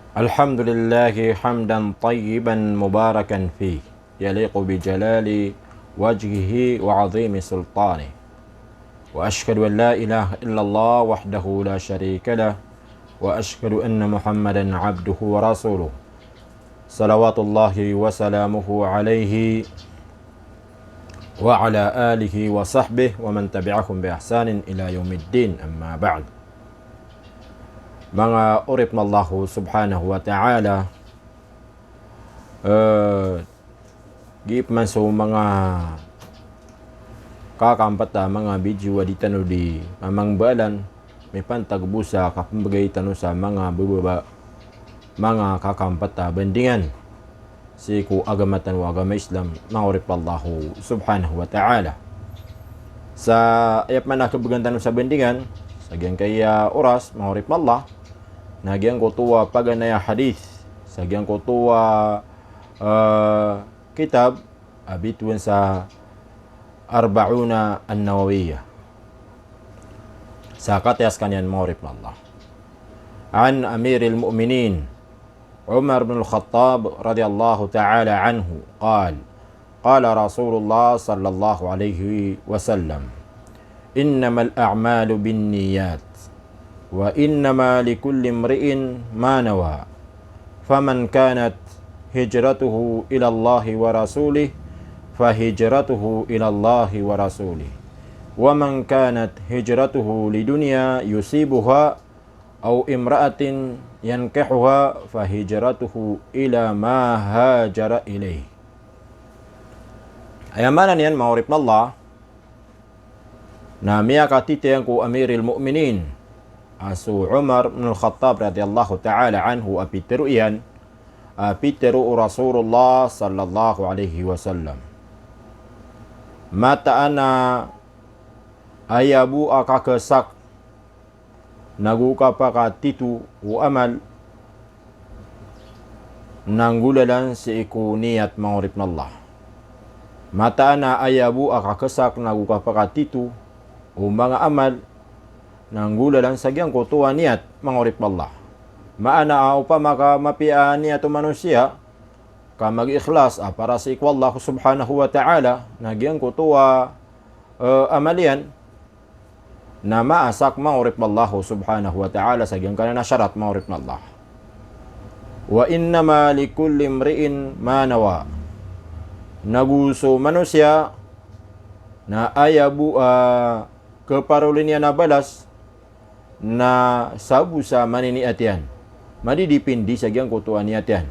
الحمد لله حمدا طيبا مباركا فيه يليق بجلال وجهه وعظيم سلطانه، وأشهد أن لا إله إلا الله وحده لا شريك له، وأشهد أن محمدا عبده ورسوله صلوات الله وسلامه عليه وعلى آله وصحبه ومن تبعهم بإحسان إلى يوم الدين. أما بعد. Mga urip na Allah subhanahu wa ta'ala, giip man so mga kakampata mga video di tano di mamang balan may pantagbusa kapambagay tano sa mga bubaba mga kakampata bandingan si ku agamatan wa agama Islam, mga urip na Allah subhanahu wa ta'ala. Sa ayap man nakabagan tano sa bandingan sagyan kaya oras mga urip na Allah nagyang kutuwa paganaya hadith, sagyang kutuwa kitab abitwan sa Arba'una an-Nawawiyah. Sa katayas kanyan mawrip na Allah. An Amiril Mu'minin Umar bin al-Khattab radiyallahu ta'ala anhu qala Rasulullah sallallahu alayhi wa sallam, innamal a'malu bin niyat wa innama likulli imri'in ma nawa, faman kanat hijratuhu ila Allah wa rasulih fahijratuhu ila Allah wa rasulih, wa man kanat hijratuhu lidunya yusibuha aw imra'atin yankihuha fahijratuhu ila ma hajara ilayh. Ayamanan yan mga urip na Allah na miyakatitiyang ko Amiril Mu'minin asu Umar bin al-Khattab radhiyallahu ta'ala anhu apiteru iyan apiteru Rasulullah sallallahu alaihi wasallam mata ana ayabu akakesak naguka pakatitu u amal nanggulalan si iku niyat mangurip na Allah. Mata ana ayabu akakesak naguka pakatitu u mga amal nanggulalan sagyang kutuwa niat mangurip Allah. Maana au pa maka mapia niat manusia ka mag-ikhlas para sa ikwa Allah subhanahu wa ta'ala nagyang kutuwa amalian na maasak mangurip Allah subhanahu wa ta'ala sagyang kana syarat mangurip Allah. Wa innama likulli imri'in ma nawa, naguso manusia na ayabu keparulin niya na balas na sabu sa maniniatian madidipindi sa gyang kutuan niatian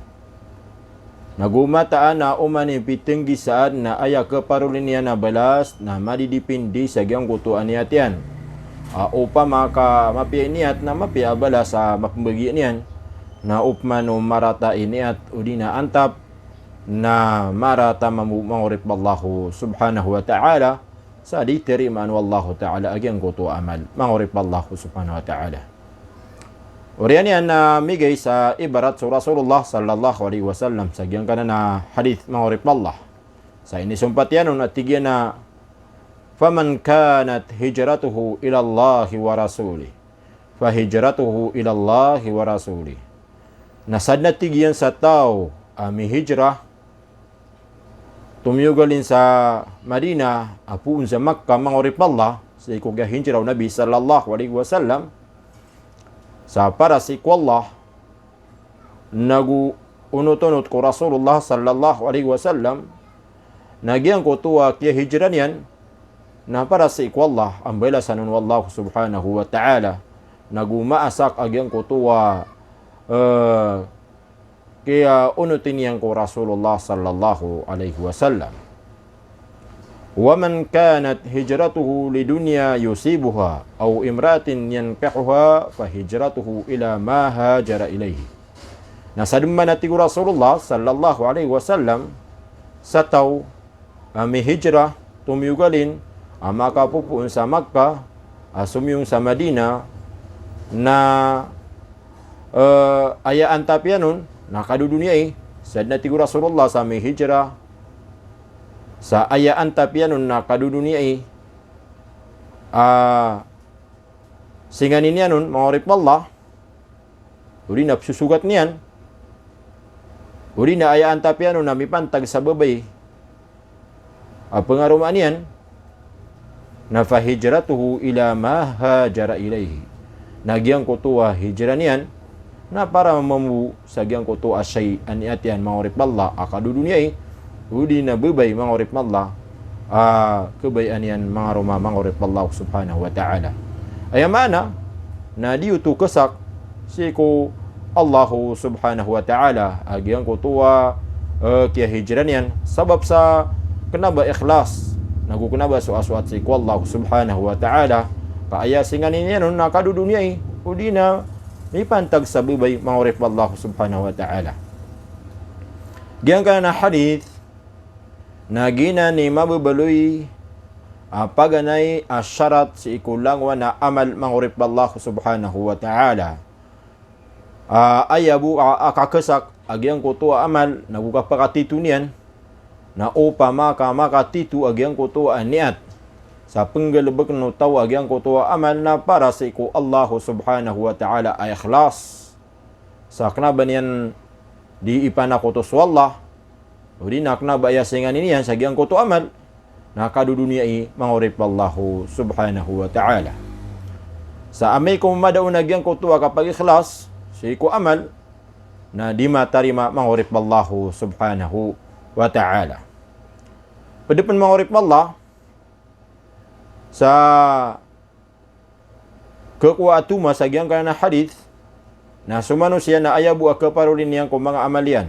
nagumataan na umani pitenggi saad na aya keparulin niya na balas na madidipindi sa gyang kutuan niatian upa maka mapia niat na mapia balas sa mapambagi niyan na upman marata iniat udina antap na marata mangurip Allah subhanahu wa ta'ala sa ditiriman wallahu ta'ala agyang kutu amal mangurip Allah subhanahu wa ta'ala. Uriyan yan na migay sa ibarat sa Rasulullah sallallahu alaihi wasallam sa agyang kana na hadith mangurip Allah sa inisumpat yan at tigyan na faman kanat hijratuhu ila Allah wa rasulih fahijratuhu ila Allah wa rasulih. Nasad na tigyan sa tao ami hijrah tumiyugalin sa Madina apuun sa Makkah mangurip Allah sa ikuga hijraw Nabi sallallahu alaihi wasallam sa para sa ikwa Allah nagu unutunot ko Rasulullah sallallahu alaihi wasallam nagyang kutuwa kaya hijran yan na para sa ikwa Allah ang balasan ng Allah subhanahu wa ta'ala nagumaasak agyang kutuwa kaya unutin yan ko Rasulullah sallallahu alaihi wasallam. Wa man kanat hijratuhu lidunya yusibuha aw imratin yankihuha fa hijratuhu ila ma hajara ilayhi. Nasadumman ati ko Rasulullah sallallahu alaihi wasallam sa taw ami hijrah tumiyugalin makapupuon sa Makkah sumiyong sa Madina na ayaan tapianon nakaduduniay sad na tigo Rasulullah sa may hijrah sa ayaan tapianon nakaduduniay singanin niya nun mga urip Allah uli napsusugat niyan uli na ayaan tapiano na mipantag sa babay pengarumaan yan na fahijratuhu ila ma hajara ilayhi. Nagyang kutuwa hijran yan na para mamu sagyang kutuwa syai aniatian mangorip Allah akadudunyai uli na babay mangorip Allah kebayaan yan mga rumah mangorip Allah subhanahu wa ta'ala. Ayamana na diutu kesak siku Allah subhanahu wa ta'ala agyang kutuwa kia hijran yan sabab sa kenaba ikhlas nagu kenaba suat-suat siku Allah subhanahu wa ta'ala paaya singanin yan na kadudunyai udina mipantag sa babay mangorip Allah subhanahu wa ta'ala. Giyang ka na hadith na gina ni mababaloy paganay asyarat si ikulangwa na amal mangorip Allah subhanahu wa ta'ala. Ayabu akakesak agyang kutua amal nagukapakatitunian na upa makatitu agyang kutua niat sa penggelebek no tahu agyang kutua amal na para sa iku Allah subhanahu wa ta'ala ay ikhlas sa kenaban yan di ipanakutos wallah udi na kenaba ya singan ini yan sa agyang kutua amal na kadudunia i mangorip Allah subhanahu wa ta'ala. Sa amay kung madaon agyang kutua kapag ikhlas si iku amal na di matarima mangorip Allah subhanahu wa ta'ala. Padapan mangorip Allah sa kekuatuma sa gyang kana hadith na sumano siya na ayabu akaparulin niyang kung mga amalian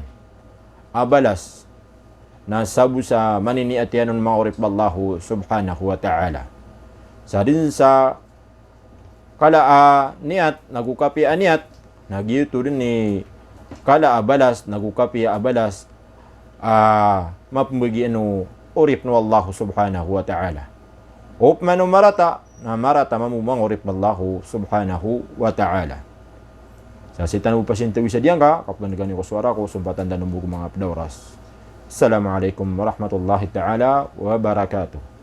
abalas na sabu sa maniniatianon mangorip Allah subhanahu wa ta'ala. Sa din sa kala niat nagukapi niat nagyuto din ni kala abalas nagukapi abalas mapambagi ano urip no Allah subhanahu wa ta'ala. Op manu marata na marata mamumang urip Allah subhanahu wa ta'ala. Sa sitan mo pasintawi sa diyang ka kapag nagani ko suara ko sumpatan dan mga pedauras. Assalamualaikum warahmatullahi ta'ala wabarakatuh.